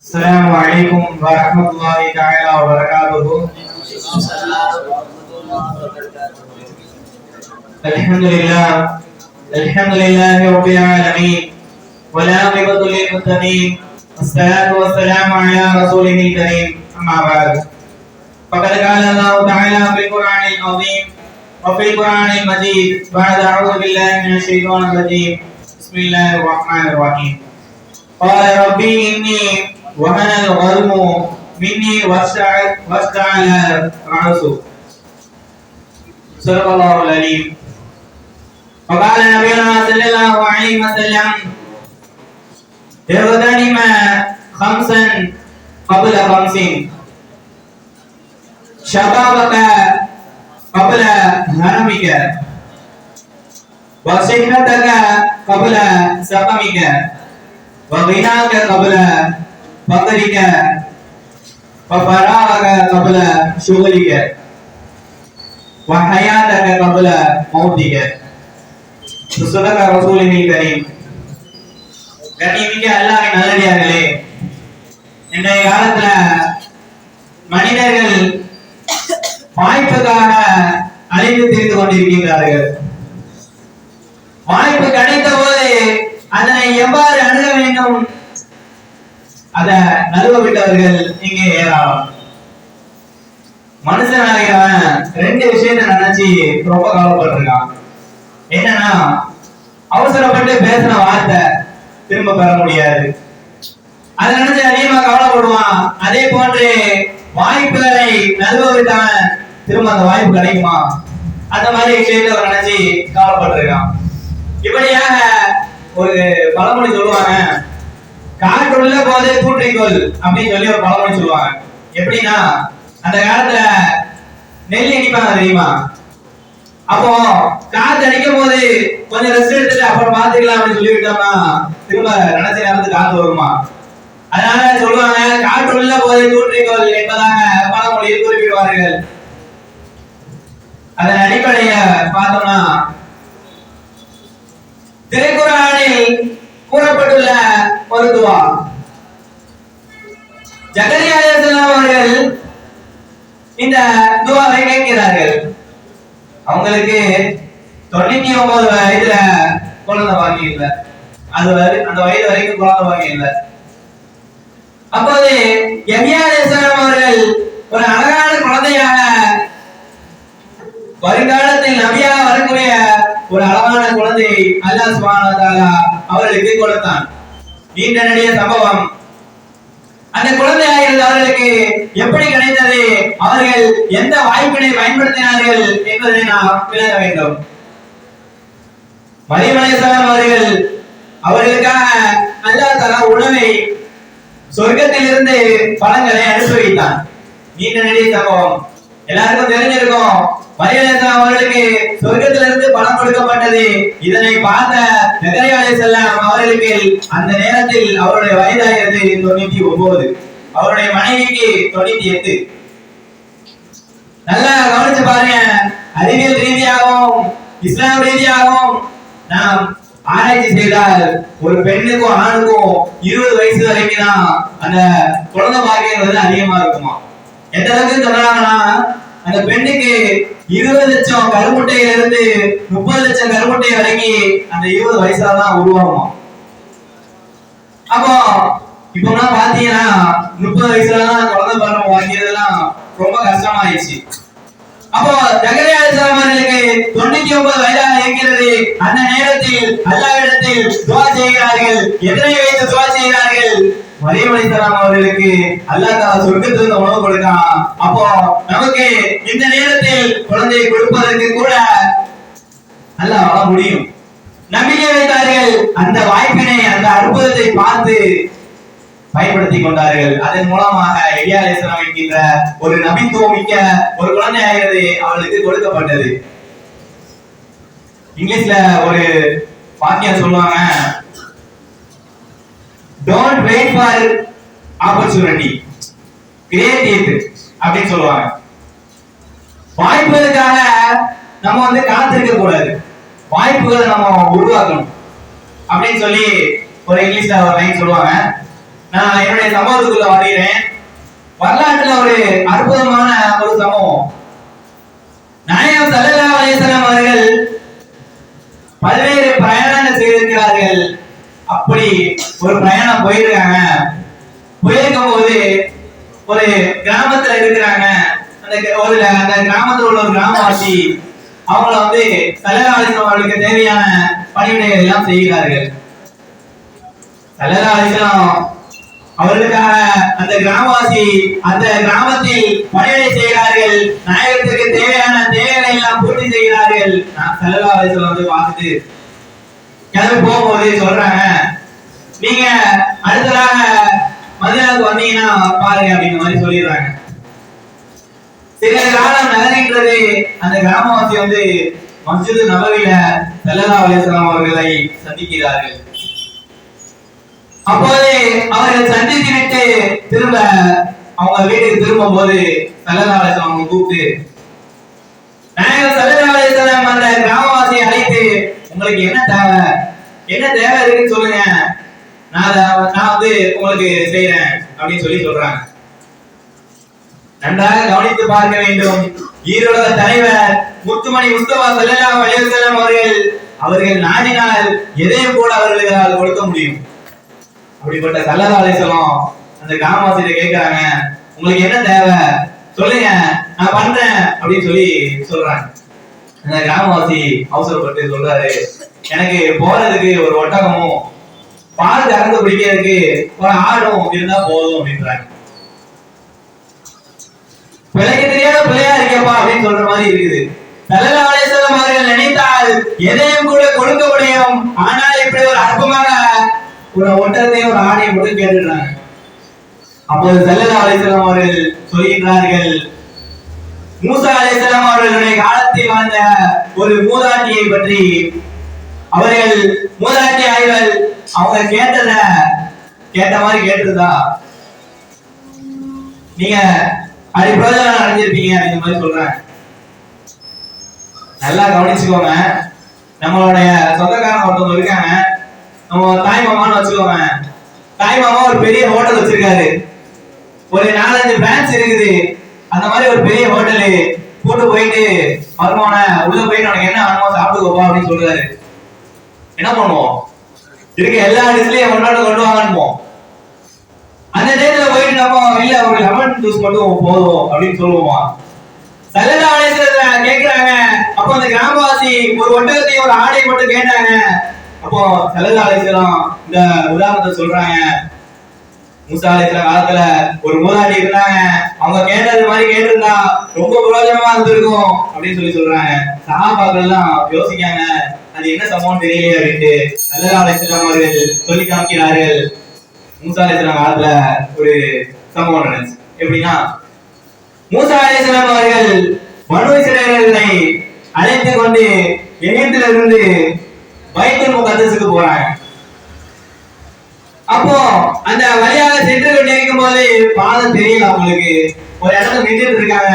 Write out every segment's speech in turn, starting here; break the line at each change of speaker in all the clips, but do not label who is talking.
السلام عليكم ورحمة الله تعالى وبركاته. الحمد لله رب العالمين والعاقبة للمتقين والصلاة والسلام على رسوله الكريم أما بعد فقد قال الله تعالى في القرآن العظيم وفي القرآن المجيد بعد أعوذ بالله من الشيطان الرجيم بسم الله الرحمن الرحيم قال ربي إني وهن الغلم مني واشتعل الرأس صدق الله العليم. وقال نبينا صلى الله عليه وسلم اغتنم خمسا قبل خمس شبابك قبل هرمك وصحتك قبل سقمك وغناك قبل فقرك وفراغك قبل شغلك وحياتك قبل موتك صدق رسوله الكريم. கண்ணியமிக்க அல்லாஹ்வின் நல்லடியார்களே, இன்றைய காலத்துல மனிதர்கள் வாய்ப்புக்காக அலைந்து திரிந்து கொண்டிருக்கிறார்கள். வாய்ப்பு கிடைத்த போது அதனை எவ்வாறு அணுக வேண்டும் அத நழுவ விட்டவர்கள் இங்கே ஏராளம். மனுஷனாகிறவன் ரெண்டு விஷயத்தை நினைச்சு ரொம்ப கவலைப்பட்டிருக்கான். என்னன்னா, அவசரப்பட்டு பேசின வார்த்தை திரும்ப பெற முடியாது, அதை நினைச்சு அதிகமா கவலைப்படுவான். அதே போன்று வாய்ப்புகளை நழுவ விட்டவன் திரும்ப அந்த வாய்ப்பு கிடைக்குமா, அந்த மாதிரி விஷயத்தை நினைச்சு கவலைப்பட்டிருக்கான். இப்படியாக ஒரு பழமொழி சொல்லுவாங்க, காற்றுள்ள போதே தூற்றிக்கொள் அப்படின்னு சொல்லி ஒரு பழமொழி சொல்லுவாங்க. எப்படின்னா, அந்த காலத்துல நெல் இடிப்பாங்க தெரியுமா, அப்போ காத்து அடிக்கும் போது கொஞ்சம் ரெஸ்ட் எடுத்துட்டு அப்புறம் பாத்துக்கலாம் அப்படின்னு சொல்லிவிட்டோம்னா திரும்ப நினைச்ச நேரத்துக்கு காத்து வருமா. அதனால சொல்லுவாங்க, காற்றுள்ள போதே தூற்றிக்கொள் என்பதாக பழமொழியில் குறிப்பிடுவார்கள். அதன் அடிப்படைய பார்த்தோம்னா, திருக்குர்ஆனில் கூறப்பட்டுள்ள ஒரு துஆ, ஜக்கரியா அலைஹிஸ்ஸலாம் அவர்கள் இந்த துஆவை கேட்கிறார்கள். அவங்களுக்கு 99 வயதுல குழந்தை பாக்கியம் இல்லை, அந்த வயது வரைக்கும் குழந்தை பாக்கியம் இல்லை. அப்போது யஹ்யா அலைஹிஸ்ஸலாம் அவர்கள் ஒரு அழகான குழந்தையாக, வருங்காலத்தில் நபியாக வரக்கூடிய ஒரு அழகான குழந்தை அல்லாஹ் சுப்ஹானஹு வ தஆலா அவர்களுக்கு கொடுத்தான். நீண்ட நெடிய சம்பவம். அந்த குழந்தையாக இருந்த அவர்களுக்கு எப்படி கிடைத்தது, அவர்கள் எந்த வாய்ப்பினை பயன்படுத்தினார்கள் என்பதை நாம் விளங்க வேண்டும். மரியம் அலைஹிஸ்ஸலாம் அவர்களுக்காக அல்லாஹ் தஆலா உணவை சொர்க்கத்திலிருந்து பழங்களை அனுப்பி வைத்தான். நீண்ட நெடிய சம்பவம் எல்லாருக்கும் தெரிஞ்சிருக்கும். மரியம் அலைஹிஸ்ஸலாம் அவர்களுக்கு சொர்க்கத்திலிருந்து பணம் கொடுக்கப்பட்டது. இதனை பார்த்த ஜக்கரியா அலைஹிஸ்ஸலாம் அவர்களுக்கு அந்த நேரத்தில் அவருடைய வயதாகிறது 99, அவருடைய மனைவிக்கு 98. நல்லா கவனிச்சு பாருங்க. அறிவியல் ரீதியாகவும் இஸ்லாம் ரீதியாகவும் நாம் ஆராய்ச்சி செய்தால் ஒரு பெண்ணுக்கும் ஆணுக்கும் 20 வயசு வரைக்கும் தான் அந்த குழந்தை பாக்கியம் அதிகமா இருக்குமா. எந்த அளவுக்கு சொல்றாங்கன்னா, அந்த பெண்ணுக்கு 20 லட்சம் கருமுட்டையில இருந்து 30 லட்சம் கருமுட்டை வரைக்கும் அந்த 20 வயசுல தான் உருவாகுமா. அப்போ இப்ப பாத்தீங்கன்னா 30 வயசுலதான் குழந்தை பருவம் வாங்கியதெல்லாம் ரொம்ப கஷ்டமாயிடுச்சு. அப்போ ஜக்கரியா அலைஹிஸ்ஸலாம் அவர்களுக்கு 99 வயதாக இருக்கிறது. அந்த நேரத்தில் அல்லாஹ்விடத்தில் துஆ செய்கிறார்கள். எதனை வைத்து துஆ செய்கிறார்கள்? மரியம் அலைஹிஸ்ஸலாம் அவர்களுக்கு அல்லாஹ் தஆலா சொர்க்கத்திலிருந்து உணவு கொடுத்தான். அப்போ நமக்கு இந்த நேரத்தில் குழந்தையை கொடுப்பதற்கு கூட அல்லாஹ் வர முடியும். நம்பிக்கை வைத்தார்கள். அந்த வாய்ப்பினை, அந்த அற்புதத்தை பார்த்து பயன்படுத்திக் கொண்டார்கள். அதன் மூலமாக எலியா அலைஹிஸ்ஸலாம் என்கின்ற ஒரு நபித்துவம் மிக்க ஒரு குழந்தை ஆகிறது அவர்களுக்கு கொடுக்கப்பட்டது. இங்கிலீஷ்ல ஒரு வாக்கியம் சொல்லுவாங்க, don't wait for opportunity, create it அப்படின்னு சொல்லுவாங்க. வாய்ப்புகளுக்காக நம்ம காத்திருக்க கூடாது, வாய்ப்புகளை நம்ம உருவாக்கணும் அப்படின்னு சொல்லி ஒரு இங்கிலீஷ்ல ஒரு லைன் சொல்லுவாங்க. நான் என்னுடைய சமூகத்துக்குள்ள வருகிறேன். வரலாற்றுல ஒரு அற்புதமான ஒரு சம்பவம். நாயகம் ஸல்லல்லாஹு அலைஹி வஸல்லம் அவர்கள் பல்வேறு பிரயாணங்கள் செய்திருக்கிறார்கள். அப்படி ஒரு பிரயாணம் போயிருக்காங்க. போயிருக்கும் போது ஒரு கிராமத்துல இருக்கிறாங்க. அந்த கிராமத்துல உள்ள ஒரு கிராமவாசி அவங்கள வந்து ஸல்லல்லாஹு அலைஹி வஸல்லம் அவர்களுக்கு தேவையான பணிவிடைகள் எல்லாம் செய்கிறார்கள். ஸல்லல்லாஹு அலைஹி வஸல்லம் அவர்களுக்காக அந்த கிராமவாசி அந்த கிராமத்தில் பணிவிடை செய்கிறார்கள். நாயகத்திற்கு தேவையான தேவைகளை எல்லாம் பூர்த்தி செய்கிறார்கள். ஸல்லல்லாஹு அலைஹி வஸல்லம் வந்து பார்த்துட்டு கிளம்பி போகும்போது சொல்றாங்க, நீங்க அடுத்ததாக மதீனாவுக்கு வந்தீங்கன்னா பாருங்க அப்படிங்கிற மாதிரி சொல்லிடுறாங்க. சில காலம் நகர்கின்றது. அந்த கிராமவாசி வந்து மஸ்ஜித் நபவியில ஸல்லல்லாஹு அலைஹி வஸல்லம் அவர்களை சந்திக்கிறார்கள். அப்போது அவர்கள் சந்தித்து விட்டு திரும்ப அவங்க வீட்டுக்கு திரும்பும் போது ஸல்லல்லாஹு அலைஹி வஸல்லம் அவங்க கூப்பிட்டு, நாயகம் ஸல்லல்லாஹு அலைஹி வஸல்லம் அந்த கிராமவாசியை அழைத்து, உங்களுக்கு என்ன தேவை இருக்குன்னு சொல்லுங்க, நான் வந்து உங்களுக்கு செய்யறேன் அப்படின்னு சொல்றாங்க. நன்றாக கவனித்து பார்க்க வேண்டும். ஈரோட தலைவர் முத்துமணி முஸ்தபா ஸல்லல்லாஹு அலைஹி வஸல்லம் அவர்கள் நாடினால் எதையும் கூட அவர்களால் கொடுக்க முடியும். அப்படிப்பட்ட ஸல்லல்லாஹு அலைஹி வஸல்லம் அந்த கிராமவாசியை கேட்கிறாங்க, உங்களுக்கு என்ன தேவை சொல்லுங்க, நான் பண்றேன் அப்படின்னு சொல்றாங்க. அந்த கிராமவாசி அவசரப்பட்டு சொல்றாரு, எனக்கு போறதுக்கு ஒரு ஒட்டகமும் பால் கறந்து குடிக்கிறதுக்கு ஒரு ஆடும் இருந்தா போதும் அப்படின்றாங்க. பிள்ளைக்கு தெரியாத பிள்ளையா இருக்கப்பா அப்படின்னு சொல்ற மாதிரி இருக்குது. ஸல்லல்லாஹு அலைஹி வஸல்லம் அவர்கள் நினைத்தால் எதையும் கூட கொடுக்க முடியும். ஆனால் இப்படி ஒரு அற்புதமான ஒரு ஒட்டகத்தையும் ஒரு ஆணையை மட்டும் கேட்டுறாங்க. அப்போது ஸல்லல்லாஹு அலைஹி வஸல்லம் அவர்கள் சொல்கிறார்கள், மூசா அலைஹிஸ்ஸலாம் அவர்களுடைய காலத்தில் வாழ்ந்த ஒரு மூதாட்டியை பற்றி. அவர்கள் மூதாட்டி ஆய்வல் அவங்க கேட்ட மாதிரி கேட்டிருந்தா நீங்க அப்படி பிரயோஜனம் அடைஞ்சிருப்பீங்க அப்படிங்கிற மாதிரி சொல்றாங்க. நல்லா கவனிச்சுக்கோங்க. நம்மளுடைய சொந்தக்காரங்க ஒருத்தவங்க இருக்காங்க. நம்ம தாய் மாமான்னு வச்சுக்கோங்க. தாய் மாமா ஒரு பெரிய ஹோட்டல் வச்சிருக்காரு. ஒரு 4-5 பிரான்ச் இருக்குது. அந்த மாதிரி ஒரு பெரிய ஹோட்டலு கூட்டு போயிட்டு மருமான உள்ள போயிட்டு உனக்கு என்ன வேணுமோ சாப்பிட்டுக்கோப்பா அப்படின்னு சொல்றாரு. என்ன பண்ணுவோம்? இருக்க எல்லா டிஷ்லயும் ஒன்னோட கொண்டு வாங்கணுமோ. அந்த நேரத்துல போயிட்டு நம்ம இல்ல ஒரு லெமன் ஜூஸ் மட்டும் போதும் அப்படின்னு சொல்லுவோமா? ஸல்லல்லாஹு அலைஹி வஸல்லம் கேக்குறாங்க. அப்போ அந்த கிராமவாசி ஒரு ஒட்டகத்தையும் ஒரு ஆடை மட்டும் கேட்டாங்க. அப்போ ஸல்லல்லாஹு அலைஹி வஸல்லம் இந்த உதாரணத்தை சொல்றாங்க. மூசா அலைஹிஸ்ஸலாம் காலத்துல ஒரு மூதாட்டி இருந்தாங்க. அவங்க கேட்டது மாதிரி கேட்டிருந்தா ரொம்ப பிரயோஜனமா இருந்திருக்கும் அப்படின்னு சொல்றாங்க. சஹாபாக்கள் எல்லாம் யோசிக்காங்க, அது என்ன சம்பவம் தெரியலையே அப்படின்ட்டு ஸல்லல்லாஹு அலைஹி வஸல்லம் அவர்கள் சொல்லி காமிக்கிறார்கள். மூசா அலைஹிஸ்ஸலாம் காலத்துல ஒரு சம்பவம் நடந்துச்சு. எப்படின்னா, மூசா அலைஹிஸ்ஸலாம் அவர்கள் பனு இஸ்ரவேலர்களை அழைத்து கொண்டு எகிப்தில இருந்து பைத்துல் முகத்தஸுக்கு போறாங்க. அப்போ அந்த வழியாக சென்று கொண்டிருக்கும் போது பாதை தெரியல அவங்களுக்கு. ஒரு இடத்துல நின்றுட்டு இருக்காங்க.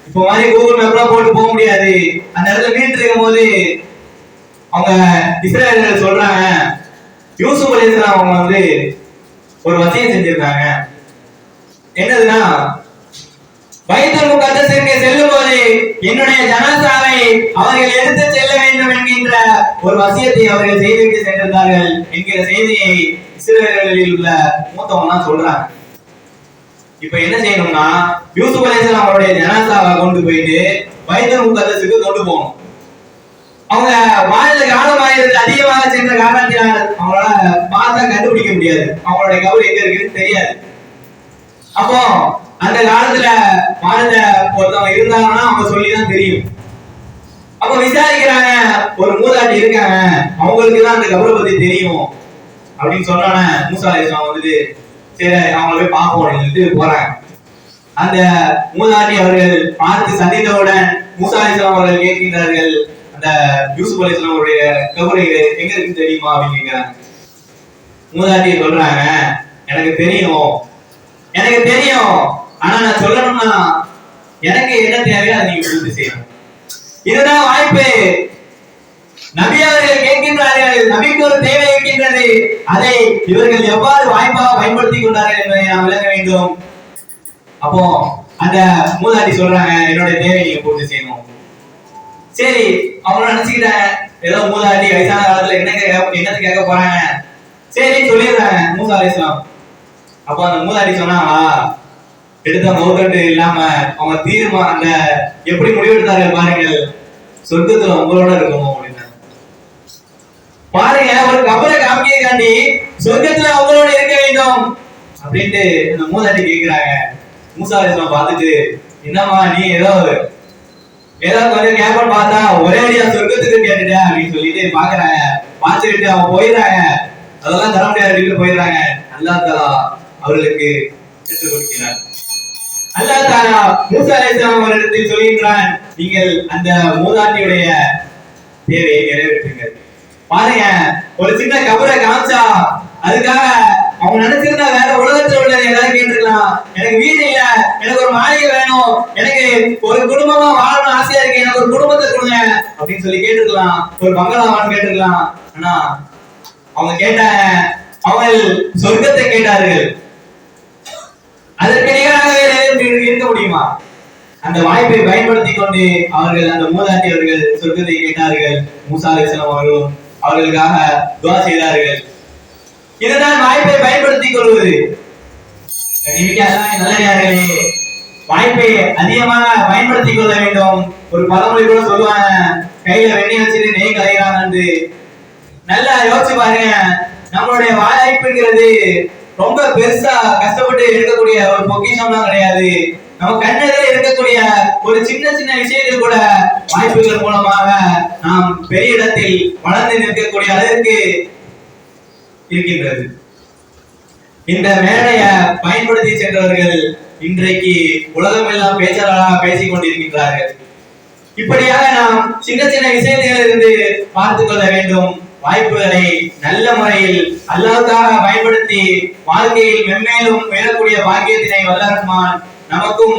இப்போ மாதிரி கூகுள் மேப்லாம் போட்டு போக முடியாது. அந்த இடத்துல நின்றுட்டு இருக்கும் போது அவங்க இஸ்ரவேலர்கள் சொல்றாங்க, யூசுப் அலைஹிஸ்ஸலாம் அவங்க வந்து ஒரு வசியம் செஞ்சிருக்காங்க. என்னதுன்னா, பைத்துல் முகத்தஸிற்கு செல்லும் போது என்னுடைய ஜனாசாவை அவர்கள் எடுத்து செல்ல வேண்டும் என்கின்ற ஒரு வசியத்தை அவர்கள் செய்துவிட்டு சென்றிருந்தார்கள் என்கிற செய்தியை இஸ்ரவேலர்களில் உள்ள மூத்தவங்க சொல்றாங்க. இப்ப என்ன செய்யணும்னா, யூசுப் அலைஹிஸ்ஸலாம் அவருடைய ஜனாசாவை கொண்டு போயிட்டு பைத்துல் முகத்தஸுக்கு கொண்டு போகணும். அவங்க வாழ்ந்த காலமாயிருந்து அதிகமாக சென்ற காரணத்தினால் அவங்களால பார்த்தா கண்டுபிடிக்க முடியாது. அவங்களுடைய கபர் எங்க இருக்குன்னு தெரியாது. அப்போ அந்த காலத்துல வாழ்ந்த ஒருத்தவங்க இருந்தாங்கன்னா அவங்க சொல்லிதான் தெரியும். அப்ப விசாரிக்கிறாங்க, ஒரு மூதாட்டி இருக்காங்க, அவங்களுக்கு தான் அந்த கபரை பத்தி தெரியும் அப்படின்னு சொன்னான மூசா அலைஹிஸ்ஸலாம் வந்துட்டு சரி அவங்கள போய் பார்ப்போம் சொல்லிட்டு போறாங்க. அந்த மூதாட்டி அவர்கள் பார்த்து சந்தித்தவுடன் மூசா அலைஹிஸ்ஸலாம் அவர்கள் கேட்கின்றார்கள், அந்த யூசுப் அலைஹிஸ்ஸலாம் அவருடைய கபரை எங்க இருக்குன்னு தெரியுமா அப்படின்னு கேட்கிறாங்க. மூதாட்டி சொல்றாங்க, எனக்கு தெரியும், ஆனா நான் சொல்லணும்னா எனக்கு என்ன தேவையோ அதை நீங்க பூர்த்தி செய்யணும். இதுதான் வாய்ப்பு. நபி அவர்கள் கேட்கின்றார்கள், நபிக்கு ஒரு தேவை இருக்கின்றது. அதை இவர்கள் எவ்வாறு வாய்ப்பாக பயன்படுத்திக் கொண்டார்கள் என்பதை நாம் விளங்க வேண்டும். அப்போ அந்த மூதாட்டி சொல்றாங்க, என்னுடைய தேவை நீங்க பூர்த்தி செய்யணும். சரி, அவங்க நினைச்சுக்கிட்டாங்க ஏதோ மூதாட்டி வயசான காலத்துல என்னத்தை கேட்க போறாங்க. சரி சொல்லிடுறாங்க மூசா அலைஹிஸ்ஸலாம். அப்போ அந்த மூதாட்டி சொன்னாங்களா, எடுத்த கவுர்மெண்ட் இல்லாம அவங்க தீர்மா அந்த எப்படி முடிவெடுத்தார்கள் பாருங்கள், சொர்க்கத்துல உங்களோட இருக்கணும் அப்படின்னு பாருங்க. ஒரு கபரை காமிக்காண்டி சொர்க்கத்துல அவங்களோட இருக்க வேண்டும் அப்படின்ட்டு அந்த மூதாட்டி கேட்கிறாங்க. மூசா அலைஹிஸ்ஸலாம் பார்த்துட்டு, என்னம்மா நீ ஏதோ கொஞ்சம் கேட்பன்னு பார்த்தா ஒரே அடியா சொர்க்கத்துக்கு கேட்டுட்ட அப்படின்னு சொல்லிட்டு பாக்குறாங்க. பார்த்துக்கிட்டு அவங்க போயிடுறாங்க. அதெல்லாம் தர முடியாது அப்படின்னு போயிடுறாங்க. அல்லாஹ் தஆலா அவர்களுக்கு பெற்றுக் கொடுக்கிறார். அல்லாஹ் தஆலா மூசா அலைஹிஸ்ஸலாம் அவர்களிடத்தில் சொல்கின்றான், நீங்கள் அந்த மூதாட்டியுடைய தேவையை நிறைவேற்றுங்கள். பாருங்க, ஒரு சின்ன கபரை காமிச்சா அதுக்காக அவங்க நினைச்சிருந்தா வேற உலகத்துல உள்ள ஏதாவது கேட்டிருக்கலாம். எனக்கு வீடு இல்ல, எனக்கு ஒரு மாளிகை வேணும், எனக்கு ஒரு குடும்பமா வாழணும் ஆசையா இருக்கு, எனக்கு ஒரு குடும்பத்தை கொடுங்க அப்படின்னு சொல்லி கேட்டிருக்கலாம். ஒரு பங்களாவான்னு கேட்டிருக்கலாம். ஆனா அவங்க கேட்டாங்க, அவங்க சொர்க்கத்தை கேட்டார்கள். அதற்கு நிகராக இருக்க முடியுமா? அந்த வாய்ப்பை பயன்படுத்தி கொண்டு அவர்கள் அந்த மூதாட்டி அவர்கள் சொர்க்கத்தை கேட்டார்கள். மூசா அலைஹிஸ்ஸலாம் அவர்களும் அவர்களுக்காக துஆ செய்தார்கள். இதுதான் வாய்ப்பை பயன்படுத்திக் கொள்வது. நல்லே வாய்ப்பை அதிகமாக பயன்படுத்திக் கொள்ள வேண்டும். ஒரு பழமொழி கூட சொல்லுவாங்க, கையில வெண்ணெய் வச்சுட்டு நெய் கலைகிறான் என்று. நல்லா யோசிச்சு பாருங்க, நம்மளுடைய வாய்ப்புங்கிறது ரொம்ப பெருசா கஷ்டப்பட்டு எடுக்கக்கூடிய ஒரு பொக்கிஷம்லாம் கிடையாது. நம்ம கண்ணெதிரே இருக்கக்கூடிய ஒரு சின்ன சின்ன விஷயங்கள் கூட வாய்ப்புகள் மூலமாக நாம் பெரிய இடத்தில் வளர்ந்து நிற்கக்கூடிய அளவிற்கு இருக்கின்றது. இந்த மேடையை பயன்படுத்தி சென்றவர்கள் இன்றைக்கு உலகம் எல்லாம் பேச்சாளராக பேசிக் கொண்டிருக்கின்றார்கள். இப்படியாக நாம் சின்ன சின்ன விஷயத்திலிருந்து பார்த்துக் கொள்ள வேண்டும். வாய்ப்புகளை நல்ல முறையில் அல்லாஹ்வுக்காக பயன்படுத்தி வாழ்க்கையில் மென்மேலும் உயரக்கூடிய பாக்கியத்தினை வல்ல ரஹ்மான் நமக்கும்